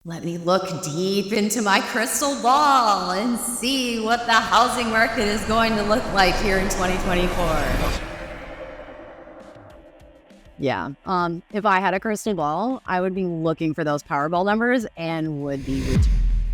Let me look deep into my crystal ball and see what the housing market is going to look like here in 2024. Yeah. If I had a crystal ball, I would be looking for those Powerball numbers and would be rich.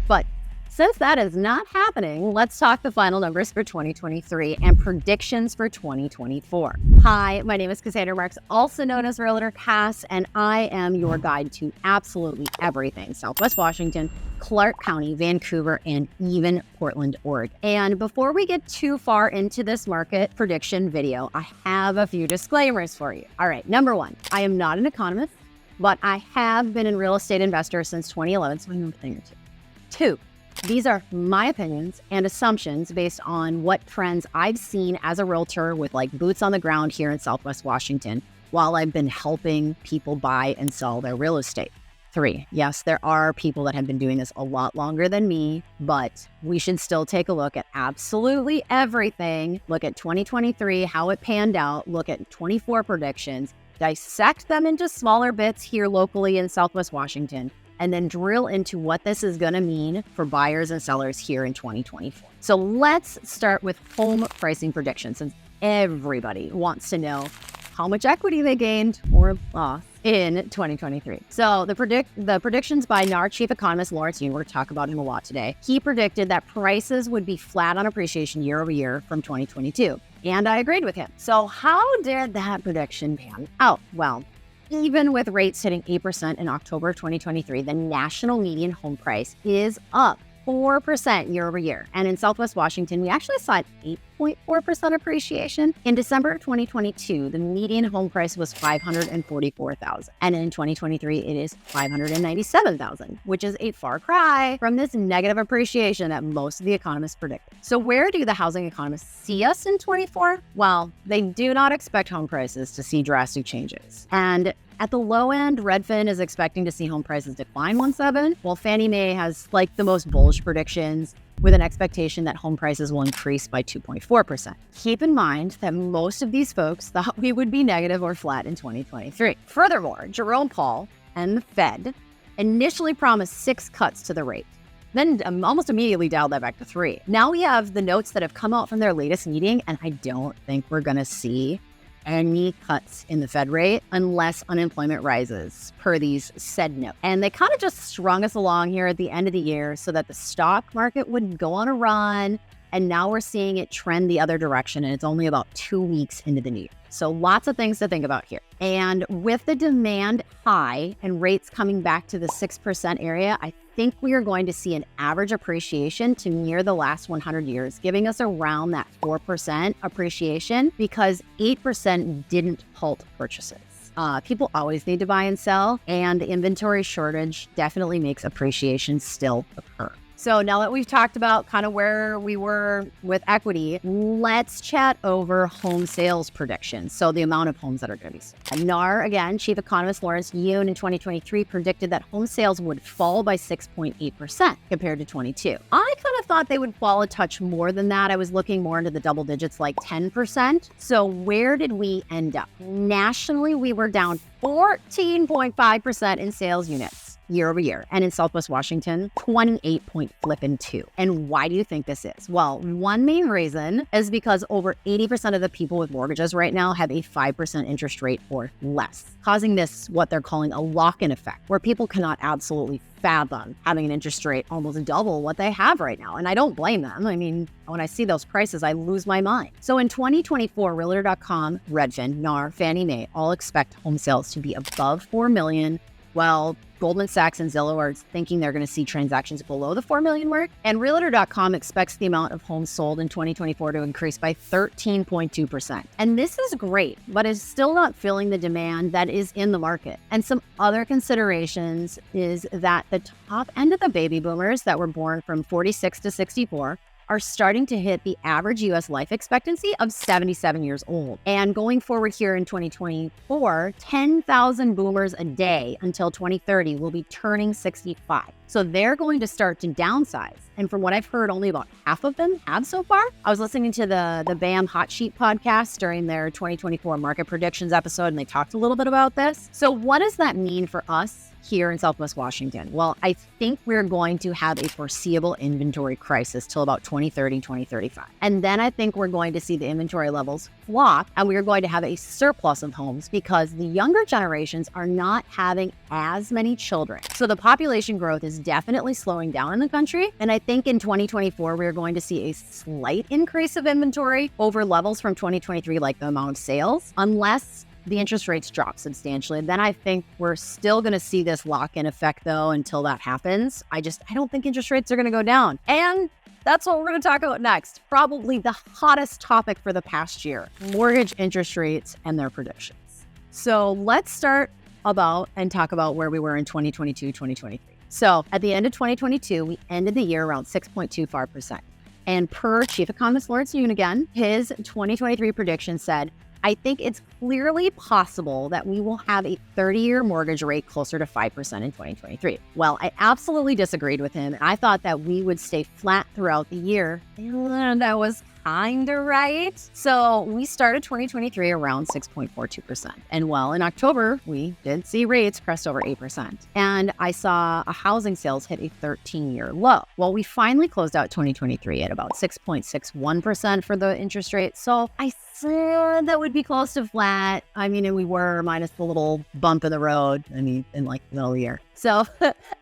But since that is not happening, let's talk the final numbers for 2023 and predictions for 2024. Hi, my name is Cassandra Marks, also known as Realtor Cass, and I am your guide to absolutely everything Southwest Washington, Clark County, Vancouver, and even Portland, Oregon. And before we get too far into this market prediction video, I have a few disclaimers for you. All right, number one, I am not an economist, but I have been a real estate investor since 2011, so I know a thing or two. Two, these are my opinions and assumptions based on what trends I've seen as a realtor with like boots on the ground here in Southwest Washington while I've been helping people buy and sell their real estate. Three, yes, there are people that have been doing this a lot longer than me, but we should still take a look at absolutely everything. Look at 2023, how it panned out, look at 24 predictions, dissect them into smaller bits here locally in Southwest Washington, and then drill into what this is going to mean for buyers and sellers here in 2024. So let's start with home pricing predictions, since everybody wants to know how much equity they gained or lost in 2023. So the predictions by NAR chief economist Lawrence Yun, we're going to talk about him a lot today. He predicted that prices would be flat on appreciation year over year from 2022. And I agreed with him. So how did that prediction pan out? Well, even with rates hitting 8% in October of 2023, the national median home price is up 4% year over year. And in Southwest Washington, we actually saw an 8.4% appreciation. In December of 2022, the median home price was $544,000. And in 2023, it is $597,000, which is a far cry from this negative appreciation that most of the economists predict. So where do the housing economists see us in 24? Well, they do not expect home prices to see drastic changes. And at the low end, Redfin is expecting to see home prices decline 1.7%, while Fannie Mae has like the most bullish predictions with an expectation that home prices will increase by 2.4%. Keep in mind that most of these folks thought we would be negative or flat in 2023. Furthermore, Jerome Powell and the Fed initially promised 6 cuts to the rate, then almost immediately dialed that back to 3. Now we have the notes that have come out from their latest meeting, and I don't think we're going to see any cuts in the Fed rate unless unemployment rises per these said notes. And they kind of just strung us along here at the end of the year so that the stock market would go on a run. And now we're seeing it trend the other direction, and it's only about 2 weeks into the new year. So lots of things to think about here. And with the demand high and rates coming back to the 6% area, I think we are going to see an average appreciation to near the last 100 years, giving us around that 4% appreciation because 8% didn't halt purchases. People always need to buy and sell, and the inventory shortage definitely makes appreciation still occur. So now that we've talked about kind of where we were with equity, let's chat over home sales predictions. So the amount of homes that are going to be sold. NAR, again, chief economist Lawrence Yun in 2023 predicted that home sales would fall by 6.8% compared to 22. I kind of thought they would fall a touch more than that. I was looking more into the double digits, like 10%. So where did we end up? Nationally, we were down 14.5% in sales units year over year. And in Southwest Washington, 28.2. And why do you think this is? Well, one main reason is because over 80% of the people with mortgages right now have a 5% interest rate or less, causing this, what they're calling a lock-in effect, where people cannot absolutely fathom having an interest rate almost double what they have right now. And I don't blame them. I mean, when I see those prices, I lose my mind. So in 2024, Realtor.com, Redfin, NAR, Fannie Mae all expect home sales to be above 4 million, while Goldman Sachs and Zillow are thinking they're going to see transactions below the 4 million mark. And Realtor.com expects the amount of homes sold in 2024 to increase by 13.2%. And this is great, but is still not filling the demand that is in the market. And some other considerations is that the top end of the baby boomers that were born from 46 to 64 are starting to hit the average U.S. life expectancy of 77 years old. And going forward here in 2024, 10,000 boomers a day until 2030 will be turning 65. So they're going to start to downsize. And from what I've heard, only about half of them have so far. I was listening to the BAM Hot Sheet podcast during their 2024 market predictions episode, and they talked a little bit about this. So what does that mean for us here in Southwest Washington? Well, I think we're going to have a foreseeable inventory crisis till about 2030, 2035. And then I think we're going to see the inventory levels flop, and we're going to have a surplus of homes because the younger generations are not having as many children. So the population growth is definitely slowing down in the country. And I think in 2024, we're going to see a slight increase of inventory over levels from 2023, like the amount of sales, unless the interest rates drop substantially. Then I think we're still going to see this lock-in effect, though, until that happens. I don't think interest rates are going to go down. And that's what we're going to talk about next. Probably the hottest topic for the past year, mortgage interest rates and their predictions. So let's start and talk about where we were in 2022, 2023. So at the end of 2022, we ended the year around 6.25%. And per Chief Economist Lawrence Yun again, his 2023 prediction said, I think it's clearly possible that we will have a 30-year mortgage rate closer to 5% in 2023. Well, I absolutely disagreed with him. I thought that we would stay flat throughout the year, and I was kind of right. So we started 2023 around 6.42%. And well, in October, we did see rates crest over 8%. And I saw a housing sales hit a 13-year low. Well, we finally closed out 2023 at about 6.61% for the interest rate. So I said that would be close to flat. I mean, and we were minus the little bump in the road, in like the middle of the year. So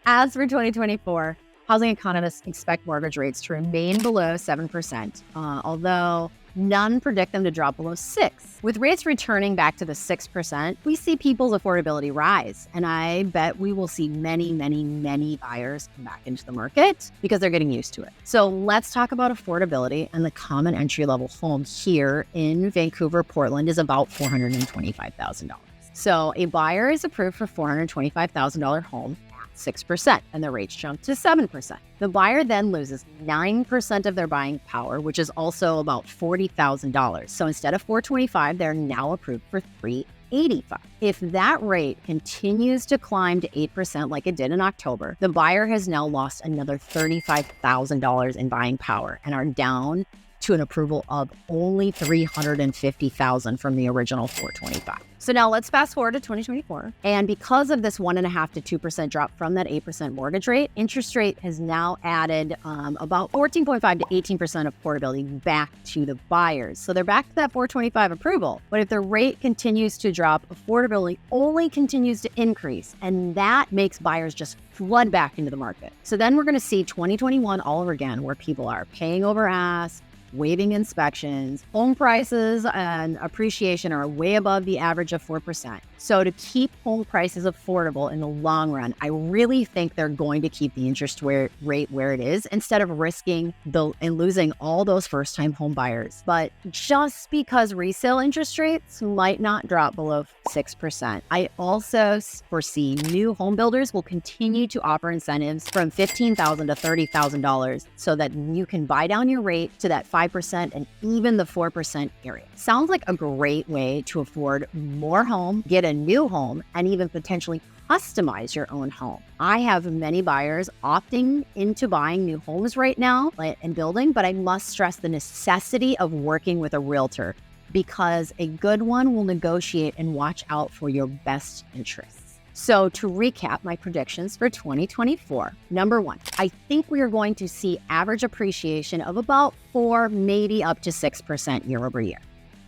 as for 2024, housing economists expect mortgage rates to remain below 7%, although none predict them to drop below 6%. With rates returning back to the 6%, we see people's affordability rise. And I bet we will see many, many, many buyers come back into the market because they're getting used to it. So let's talk about affordability. And the common entry-level home here in Vancouver, Portland is about $425,000. So a buyer is approved for $425,000 home, 6%, and the rates jump to 7%. The buyer then loses 9% of their buying power, which is also about $40,000. So instead of $425,000, they're now approved for $385,000. If that rate continues to climb to 8% like it did in October, the buyer has now lost another $35,000 in buying power and are down to an approval of only $350,000 from the original $425,000. So now let's fast forward to 2024. And because of this 1.5% to 2% drop from that 8% mortgage rate, interest rate has now added about 14.5% to 18% of affordability back to the buyers. So they're back to that $425,000 approval. But if the rate continues to drop, affordability only continues to increase. And that makes buyers just flood back into the market. So then we're going to see 2021 all over again, where people are paying over ask, waiving inspections, home prices and appreciation are way above the average of 4%. So to keep home prices affordable in the long run, I really think they're going to keep the interest rate where it is instead of risking and losing all those first-time home buyers. But just because resale interest rates might not drop below 6%, I also foresee new home builders will continue to offer incentives from $15,000 to $30,000 so that you can buy down your rate to that 5% and even the 4% area. Sounds like a great way to afford more home, get a new home, and even potentially customize your own home. I have many buyers opting into buying new homes right now and building, but I must stress the necessity of working with a realtor because a good one will negotiate and watch out for your best interests. So to recap my predictions for 2024, number one, I think we are going to see average appreciation of about 4, maybe up to 6% year over year.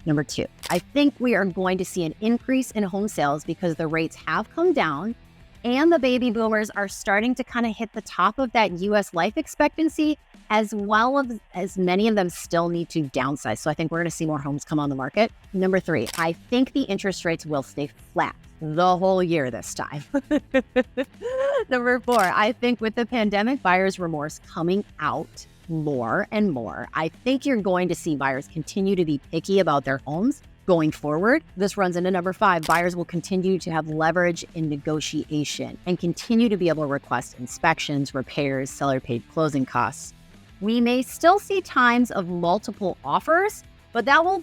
Number two, I think we are going to see an increase in home sales because the rates have come down and the baby boomers are starting to kind of hit the top of that U.S. life expectancy, as well as many of them still need to downsize. So I think we're going to see more homes come on the market. Number three, I think the interest rates will stay flat the whole year this time. Number four, I think with the pandemic buyer's remorse coming out more and more, I think you're going to see buyers continue to be picky about their homes going forward. This runs into number five. Buyers will continue to have leverage in negotiation and continue to be able to request inspections, repairs, seller-paid closing costs. We may still see times of multiple offers, but that will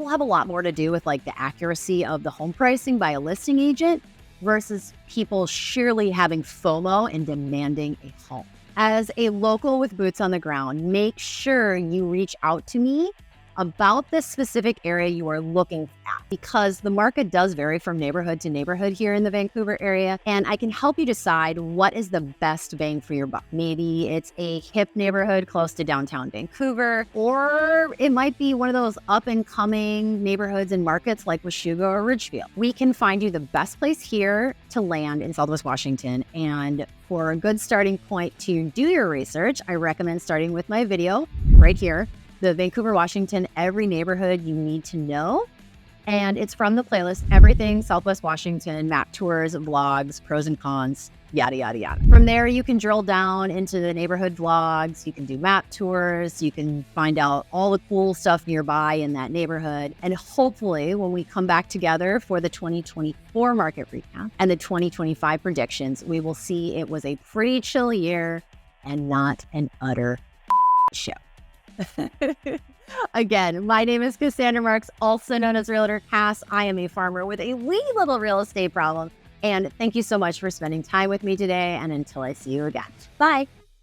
have a lot more to do with like the accuracy of the home pricing by a listing agent versus people surely having FOMO and demanding a home. As a local with boots on the ground, make sure you reach out to me about this specific area you are looking at, because the market does vary from neighborhood to neighborhood here in the Vancouver area, and I can help you decide what is the best bang for your buck. Maybe it's a hip neighborhood close to downtown Vancouver, or it might be one of those up and coming neighborhoods and markets like Washougal or Ridgefield. We can find you the best place here to land in Southwest Washington. And for a good starting point to do your research, I recommend starting with my video right here, the Vancouver, Washington, Every Neighborhood You Need to Know. And it's from the playlist, Everything Southwest Washington, Map Tours, Vlogs, Pros and Cons, yada, yada, yada. From there, you can drill down into the neighborhood vlogs, you can do map tours, you can find out all the cool stuff nearby in that neighborhood. And hopefully, when we come back together for the 2024 market recap and the 2025 predictions, we will see it was a pretty chill year and not an utter show. Again, my name is Cassandra Marks, also known as Realtor Cass. I am a farmer with a wee little real estate problem. And thank you so much for spending time with me today. And until I see you again, bye.